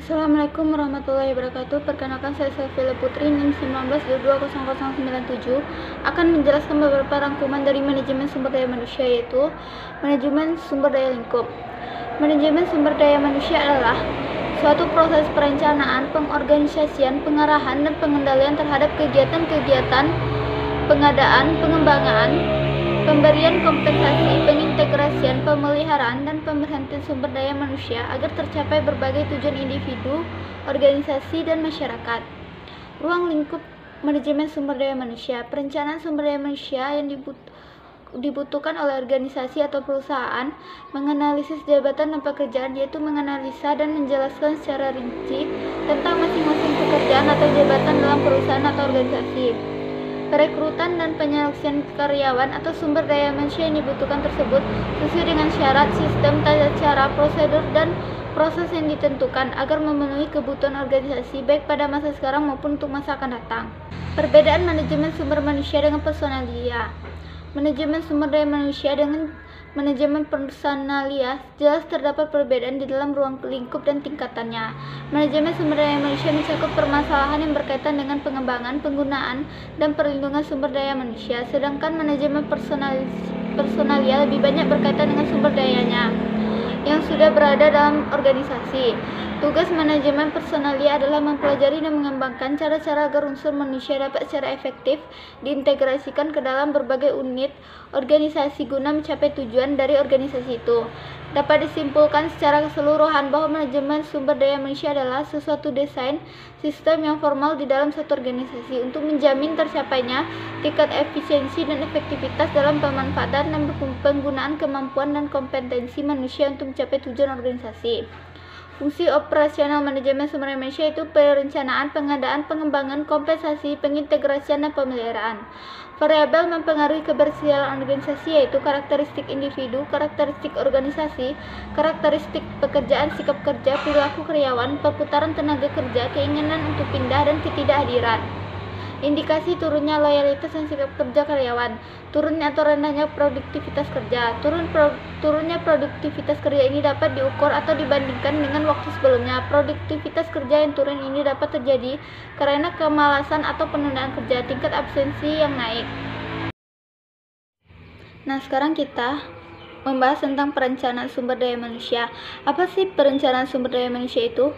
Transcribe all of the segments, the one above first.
Assalamualaikum warahmatullahi wabarakatuh. Perkenalkan, saya Safila Putri, NIM 19220007, akan menjelaskan beberapa rangkuman dari manajemen sumber daya manusia, yaitu manajemen sumber daya lingkup. Manajemen sumber daya manusia adalah suatu proses perencanaan, pengorganisasian, pengarahan, dan pengendalian terhadap kegiatan-kegiatan pengadaan, pengembangan, pemberian kompensasi, pengintegrasian, pemeliharaan, dan pemberhentian sumber daya manusia agar tercapai berbagai tujuan individu, organisasi, dan masyarakat. Ruang lingkup manajemen sumber daya manusia. Perencanaan sumber daya manusia yang dibutuhkan oleh organisasi atau perusahaan menganalisis jabatan dan pekerjaan, yaitu menganalisa dan menjelaskan secara rinci tentang masing-masing pekerjaan atau jabatan dalam perusahaan atau organisasi. Perekrutan dan penyeleksian karyawan atau sumber daya manusia yang dibutuhkan tersebut sesuai dengan syarat, sistem, tata cara, prosedur, dan proses yang ditentukan agar memenuhi kebutuhan organisasi baik pada masa sekarang maupun untuk masa akan datang. Perbedaan manajemen sumber manusia dengan personalia. Manajemen sumber daya manusia dengan manajemen personalia jelas terdapat perbedaan di dalam ruang lingkup dan tingkatannya. Manajemen sumber daya manusia mencakup permasalahan yang berkaitan dengan pengembangan, penggunaan, dan perlindungan sumber daya manusia, sedangkan manajemen personalia lebih banyak berkaitan dengan sumber dayanya yang sudah berada dalam organisasi. Tugas manajemen personalia adalah mempelajari dan mengembangkan cara-cara agar unsur manusia dapat secara efektif diintegrasikan ke dalam berbagai unit organisasi guna mencapai tujuan dari organisasi itu. Dapat disimpulkan secara keseluruhan bahwa manajemen sumber daya manusia adalah sesuatu desain sistem yang formal di dalam satu organisasi untuk menjamin tercapainya tingkat efisiensi dan efektivitas dalam pemanfaatan dan penggunaan kemampuan dan kompetensi manusia untuk mencapai tujuan organisasi. Fungsi operasional manajemen sumber daya manusia itu perencanaan, pengadaan, pengembangan, kompensasi, pengintegrasian, dan pemeliharaan. Variabel mempengaruhi keberhasilan organisasi, yaitu karakteristik individu, karakteristik organisasi, karakteristik pekerjaan, sikap kerja, perilaku karyawan, perputaran tenaga kerja, keinginan untuk pindah, dan ketidakhadiran. Indikasi turunnya loyalitas dan sikap kerja karyawan, turunnya atau rendahnya produktivitas kerja. Turunnya produktivitas kerja ini dapat diukur atau dibandingkan dengan waktu sebelumnya. Produktivitas kerja yang turun ini dapat terjadi karena kemalasan atau penundaan kerja, tingkat absensi yang naik. Nah, sekarang kita membahas tentang perencanaan sumber daya manusia. Apa sih perencanaan sumber daya manusia itu?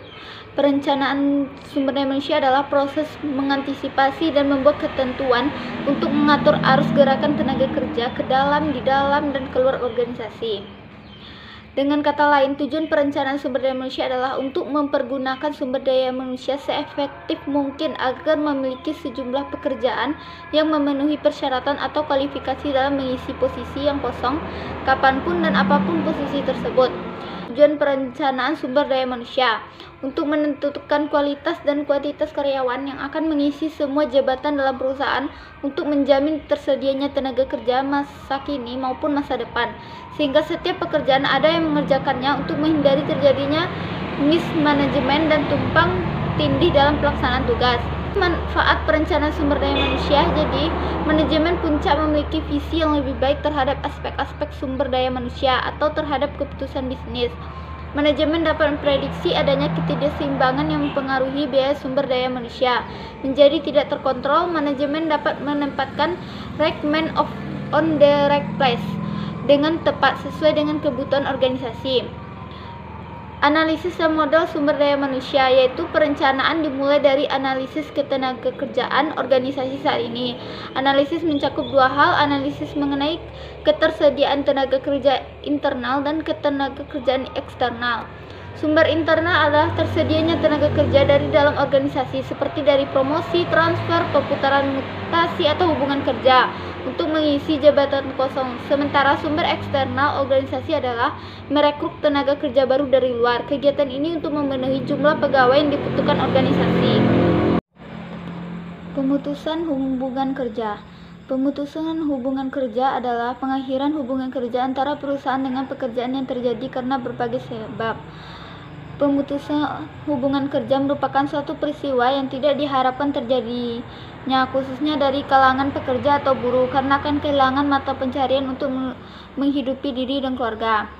Perencanaan sumber daya manusia adalah proses mengantisipasi dan membuat ketentuan untuk mengatur arus gerakan tenaga kerja ke dalam, di dalam, dan keluar organisasi. Dengan kata lain, tujuan perencanaan sumber daya manusia adalah untuk mempergunakan sumber daya manusia seefektif mungkin agar memiliki sejumlah pekerjaan yang memenuhi persyaratan atau kualifikasi dalam mengisi posisi yang kosong kapanpun dan apapun posisi tersebut. Tujuan perencanaan sumber daya manusia untuk menentukan kualitas dan kuantitas karyawan yang akan mengisi semua jabatan dalam perusahaan untuk menjamin tersedianya tenaga kerja masa kini maupun masa depan, sehingga setiap pekerjaan ada yang mengerjakannya untuk menghindari terjadinya mismanagement dan tumpang tindih dalam pelaksanaan tugas. Manfaat perencanaan sumber daya manusia. Jadi, manajemen puncak memiliki visi yang lebih baik terhadap aspek-aspek sumber daya manusia atau terhadap keputusan bisnis. Manajemen dapat memprediksi adanya ketidakseimbangan yang mempengaruhi biaya sumber daya manusia menjadi tidak terkontrol. Manajemen dapat menempatkan right man on the right place dengan tepat sesuai dengan kebutuhan organisasi. Analisis dan model sumber daya manusia, yaitu perencanaan dimulai dari analisis ketenagakerjaan organisasi saat ini. Analisis mencakup dua hal, analisis mengenai ketersediaan tenaga kerja internal dan ketenagakerjaan eksternal. Sumber internal adalah tersedianya tenaga kerja dari dalam organisasi seperti dari promosi, transfer, perputaran mutasi, atau hubungan kerja untuk mengisi jabatan kosong. Sementara sumber eksternal organisasi adalah merekrut tenaga kerja baru dari luar. Kegiatan ini untuk memenuhi jumlah pegawai yang dibutuhkan organisasi. Pemutusan hubungan kerja. Pemutusan hubungan kerja adalah pengakhiran hubungan kerja antara perusahaan dengan pekerjaan yang terjadi karena berbagai sebab. Pemutusan hubungan kerja merupakan suatu peristiwa yang tidak diharapkan terjadinya, khususnya dari kalangan pekerja atau buruh, karena akan kehilangan mata pencarian untuk menghidupi diri dan keluarga.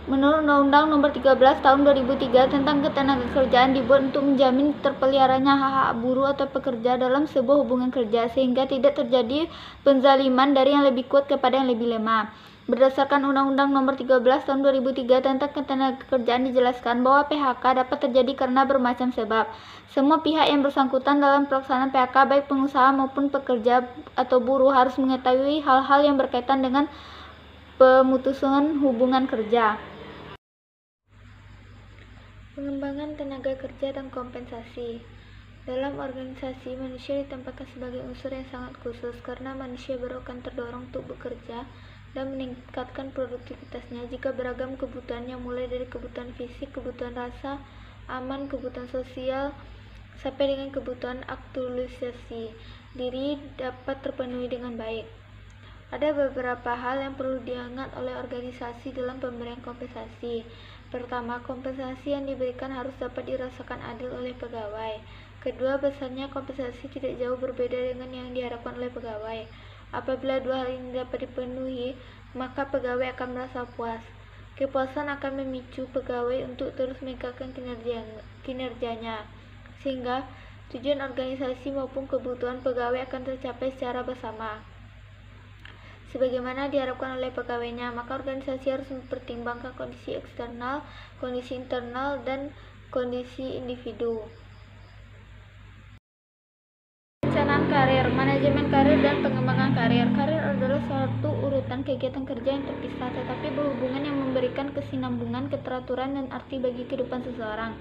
Menurut Undang-Undang Nomor 13 Tahun 2003 tentang Ketenagakerjaan dibuat untuk menjamin terpeliharanya hak-hak buruh atau pekerja dalam sebuah hubungan kerja sehingga tidak terjadi penzaliman dari yang lebih kuat kepada yang lebih lemah. Berdasarkan Undang-Undang Nomor 13 Tahun 2003 tentang Ketenagakerjaan dijelaskan bahwa PHK dapat terjadi karena bermacam sebab. Semua pihak yang bersangkutan dalam pelaksanaan PHK baik pengusaha maupun pekerja atau buruh harus mengetahui hal-hal yang berkaitan dengan pemutusan hubungan kerja. Pengembangan tenaga kerja dan kompensasi. Dalam organisasi, manusia ditempatkan sebagai unsur yang sangat khusus karena manusia baru akan terdorong untuk bekerja dan meningkatkan produktivitasnya jika beragam kebutuhan yang mulai dari kebutuhan fisik, kebutuhan rasa, aman, kebutuhan sosial, sampai dengan kebutuhan aktualisasi diri dapat terpenuhi dengan baik. Ada beberapa hal yang perlu diingat oleh organisasi dalam pemberian kompensasi. Pertama, kompensasi yang diberikan harus dapat dirasakan adil oleh pegawai. Kedua, besarnya kompensasi tidak jauh berbeda dengan yang diharapkan oleh pegawai. Apabila dua hal ini dapat dipenuhi, maka pegawai akan merasa puas. Kepuasan akan memicu pegawai untuk terus meningkatkan kinerjanya, sehingga tujuan organisasi maupun kebutuhan pegawai akan tercapai secara bersama. Sebagaimana diharapkan oleh pegawainya, maka organisasi harus mempertimbangkan kondisi eksternal, kondisi internal, dan kondisi individu. Perencanaan karir, manajemen karir, dan pengembangan karir. Karir adalah suatu urutan kegiatan kerja yang terpisah, tetapi berhubungan yang memberikan kesinambungan, keteraturan, dan arti bagi kehidupan seseorang.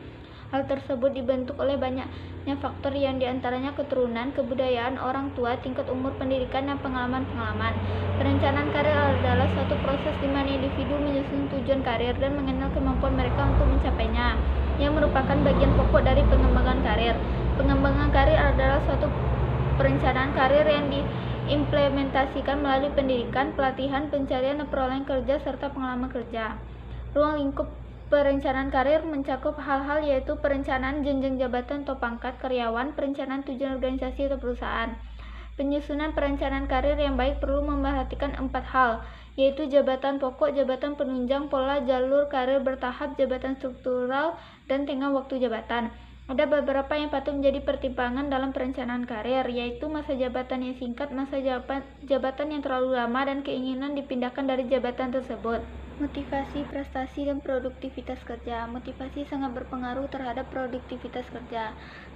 Hal tersebut dibentuk oleh banyaknya faktor yang diantaranya keturunan, kebudayaan, orang tua, tingkat umur, pendidikan, dan pengalaman-pengalaman. Perencanaan karir adalah suatu proses di mana individu menyusun tujuan karir dan mengenal kemampuan mereka untuk mencapainya, yang merupakan bagian pokok dari pengembangan karir. Pengembangan karir adalah suatu perencanaan karir yang diimplementasikan melalui pendidikan, pelatihan, pencarian dan perolehan kerja, serta pengalaman kerja. Ruang lingkup perencanaan karir mencakup hal-hal yaitu perencanaan jenjang jabatan atau pangkat karyawan, perencanaan tujuan organisasi atau perusahaan. Penyusunan perencanaan karir yang baik perlu memperhatikan 4 hal, yaitu jabatan pokok, jabatan penunjang, pola jalur karir bertahap, jabatan struktural, dan tengah waktu jabatan. Ada beberapa yang patut menjadi pertimbangan dalam perencanaan karir, yaitu masa jabatan yang singkat, masa jabatan yang terlalu lama, dan keinginan dipindahkan dari jabatan tersebut. Motivasi, prestasi, dan produktivitas kerja. Motivasi sangat berpengaruh terhadap produktivitas kerja.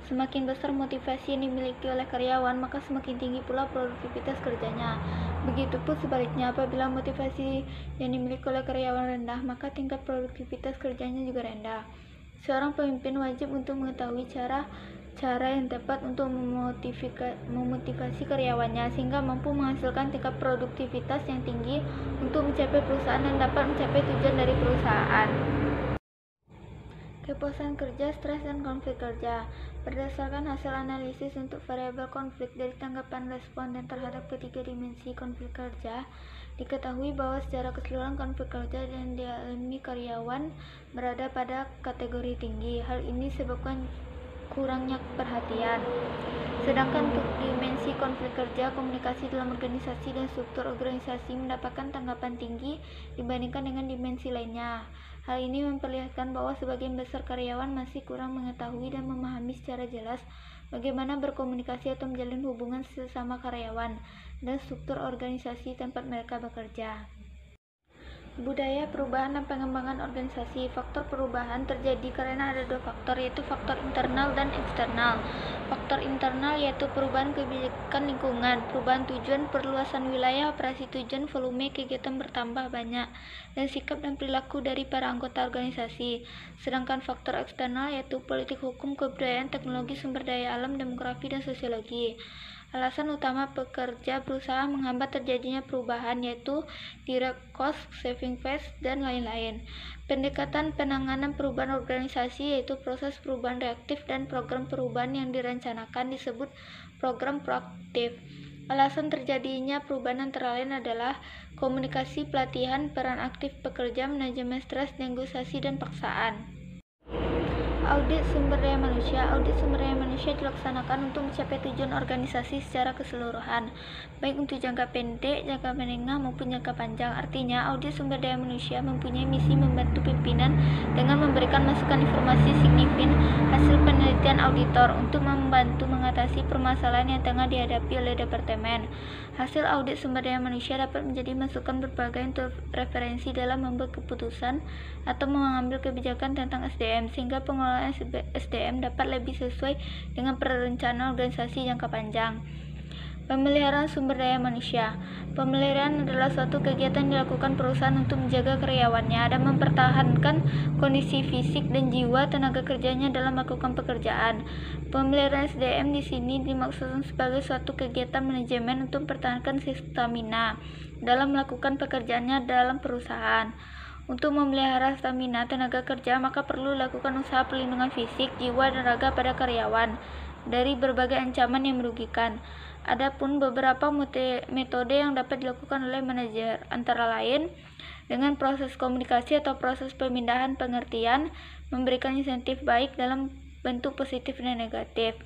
Semakin besar motivasi yang dimiliki oleh karyawan, maka semakin tinggi pula produktivitas kerjanya. Begitupun sebaliknya, apabila motivasi yang dimiliki oleh karyawan rendah, maka tingkat produktivitas kerjanya juga rendah. Seorang pemimpin wajib untuk mengetahui cara yang tepat untuk memotivasi karyawannya sehingga mampu menghasilkan tingkat produktivitas yang tinggi untuk mencapai perusahaan dan dapat mencapai tujuan dari perusahaan. Kepuasan kerja, stres, dan konflik kerja. Berdasarkan hasil analisis untuk variabel konflik dari tanggapan responden terhadap ketiga dimensi konflik kerja, diketahui bahwa secara keseluruhan konflik kerja yang dialami karyawan berada pada kategori tinggi. Hal ini disebabkan kurangnya perhatian. Sedangkan untuk dimensi konflik kerja, komunikasi dalam organisasi dan struktur organisasi mendapatkan tanggapan tinggi dibandingkan dengan dimensi lainnya. Hal ini memperlihatkan bahwa sebagian besar karyawan masih kurang mengetahui dan memahami secara jelas bagaimana berkomunikasi atau menjalin hubungan sesama karyawan dan struktur organisasi tempat mereka bekerja. Budaya, perubahan, dan pengembangan organisasi. Faktor perubahan terjadi karena ada dua faktor, yaitu faktor internal dan eksternal. Faktor internal yaitu perubahan kebijakan lingkungan, perubahan tujuan, perluasan wilayah, operasi tujuan, volume kegiatan bertambah banyak, dan sikap dan perilaku dari para anggota organisasi. Sedangkan faktor eksternal yaitu politik, hukum, kebudayaan, teknologi, sumber daya alam, demografi, dan sosiologi. Alasan utama pekerja berusaha menghambat terjadinya perubahan yaitu direct cost, saving face, dan lain-lain. Pendekatan penanganan perubahan organisasi yaitu proses perubahan reaktif dan program perubahan yang direncanakan disebut program proaktif. Alasan terjadinya perubahan antara lain adalah komunikasi, pelatihan, peran aktif pekerja, manajemen stres, negosiasi, dan paksaan. Audit sumber daya manusia. Audit sumber daya manusia dilaksanakan untuk mencapai tujuan organisasi secara keseluruhan, baik untuk jangka pendek, jangka menengah, maupun jangka panjang. Artinya, audit sumber daya manusia mempunyai misi membantu pimpinan dengan memberikan masukan informasi signifikan hasil penelitian auditor untuk membantu mengatasi permasalahan yang tengah dihadapi oleh departemen. Hasil audit sumber daya manusia dapat menjadi masukan berbagai untuk referensi dalam membuat keputusan atau mengambil kebijakan tentang SDM, sehingga pengelolaan SDM dapat lebih sesuai dengan perencanaan organisasi jangka panjang. Pemeliharaan sumber daya manusia. Pemeliharaan adalah suatu kegiatan yang dilakukan perusahaan untuk menjaga karyawannya dan mempertahankan kondisi fisik dan jiwa tenaga kerjanya dalam melakukan pekerjaan. Pemeliharaan SDM di sini dimaksudkan sebagai suatu kegiatan manajemen untuk mempertahankan stamina dalam melakukan pekerjaannya dalam perusahaan. Untuk memelihara stamina tenaga kerja, maka perlu dilakukan usaha perlindungan fisik, jiwa, dan raga pada karyawan dari berbagai ancaman yang merugikan. Adapun beberapa metode yang dapat dilakukan oleh manajer, antara lain dengan proses komunikasi atau proses pemindahan pengertian, memberikan insentif baik dalam bentuk positif dan negatif.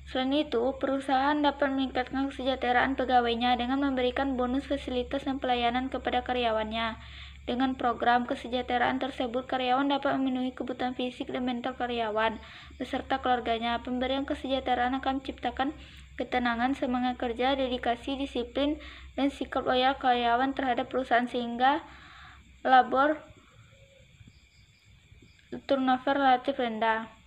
Selain itu, perusahaan dapat meningkatkan kesejahteraan pegawainya dengan memberikan bonus, fasilitas, dan pelayanan kepada karyawannya. Dengan program kesejahteraan tersebut, karyawan dapat memenuhi kebutuhan fisik dan mental karyawan beserta keluarganya. Pemberian kesejahteraan akan menciptakan ketenangan, semangat kerja, dedikasi, disiplin, dan sikap loyal karyawan terhadap perusahaan sehingga labor turnover relatif rendah.